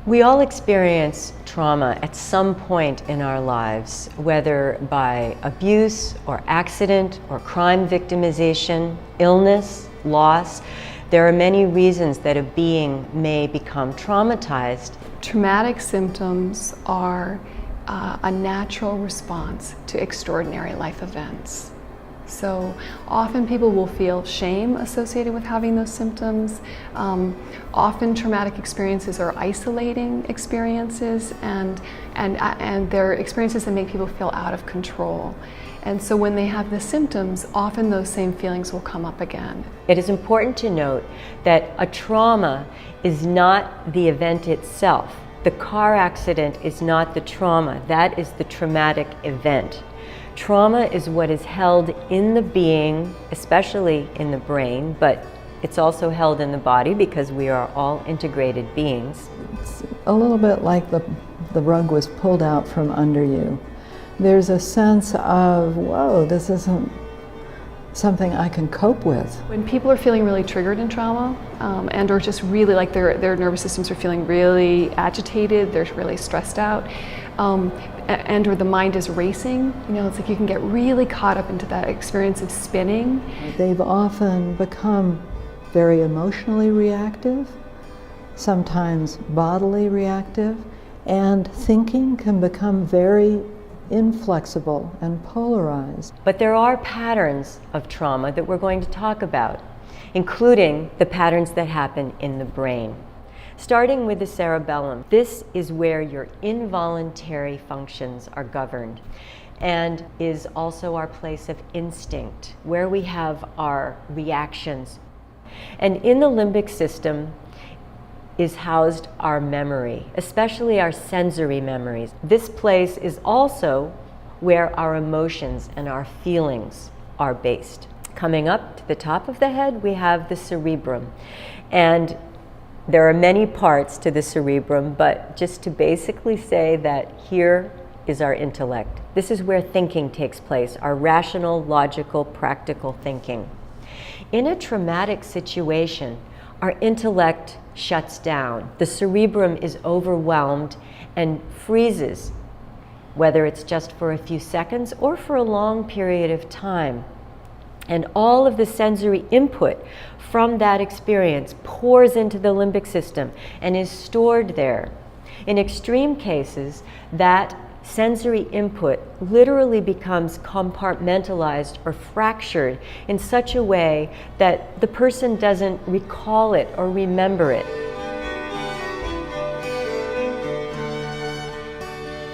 We all experience trauma at some point in our lives, whether by abuse or accident or crime victimization, illness, loss. There are many reasons that a being may become traumatized. Traumatic symptoms are a natural response to extraordinary life events. So often people will feel shame associated with having those symptoms. Often traumatic experiences are isolating experiences and they're experiences that make people feel out of control. And so when they have the symptoms, often those same feelings will come up again. It is important to note that a trauma is not the event itself. The car accident is not the trauma. That is the traumatic event. Trauma is what is held in the being, especially in the brain, but it's also held in the body because we are all integrated beings. It's a little bit like the rug was pulled out from under you. There's a sense of, whoa, this isn't something I can cope with. When people are feeling really triggered in trauma and or just really like their nervous systems are feeling really agitated, they're really stressed out, and or the mind is racing, it's like you can get really caught up into that experience of spinning. They've often become very emotionally reactive, sometimes bodily reactive, and thinking can become very inflexible and polarized. But there are patterns of trauma that we're going to talk about, including the patterns that happen in the brain. Starting with the cerebellum, this is where your involuntary functions are governed and is also our place of instinct, where we have our reactions. And in the limbic system is housed our memory, especially our sensory memories. This place is also where our emotions and our feelings are based. Coming up to the top of the head, we have the cerebrum. And there are many parts to the cerebrum, but just to basically say that here is our intellect. This is where thinking takes place, our rational, logical, practical thinking. In a traumatic situation, our intellect shuts down. The cerebrum is overwhelmed and freezes, whether it's just for a few seconds or for a long period of time. And all of the sensory input from that experience pours into the limbic system and is stored there. In extreme cases, that sensory input literally becomes compartmentalized or fractured in such a way that the person doesn't recall it or remember it.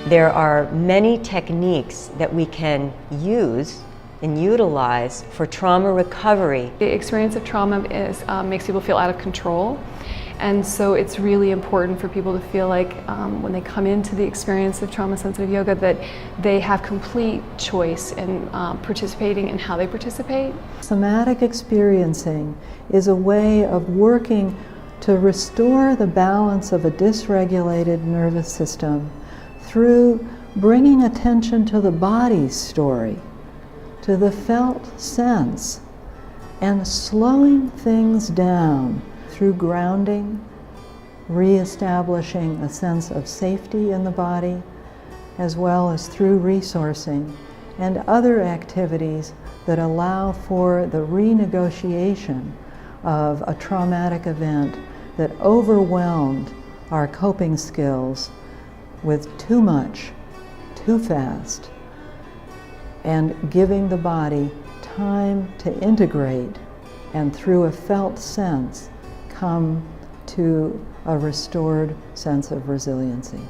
There are many techniques that we can use and utilize for trauma recovery. The experience of trauma makes people feel out of control. And so it's really important for people to feel like when they come into the experience of trauma-sensitive yoga that they have complete choice in participating and how they participate. Somatic experiencing is a way of working to restore the balance of a dysregulated nervous system through bringing attention to the body's story, to the felt sense, and slowing things down through grounding, reestablishing a sense of safety in the body, as well as through resourcing and other activities that allow for the renegotiation of a traumatic event that overwhelmed our coping skills with too much, too fast, and giving the body time to integrate and through a felt sense come to a restored sense of resiliency.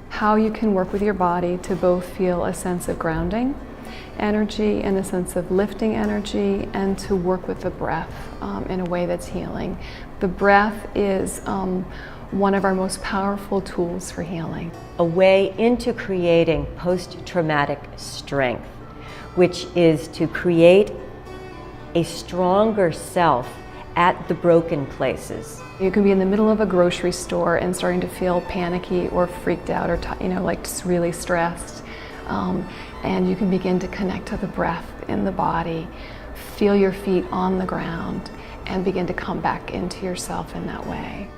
How you can work with your body to both feel a sense of grounding energy and a sense of lifting energy, and to work with the breath in a way that's healing. The breath is one of our most powerful tools for healing. A way into creating post-traumatic strength, which is to create a stronger self at the broken places. You can be in the middle of a grocery store and starting to feel panicky or freaked out or like just really stressed. And you can begin to connect to the breath in the body, feel your feet on the ground, and begin to come back into yourself in that way.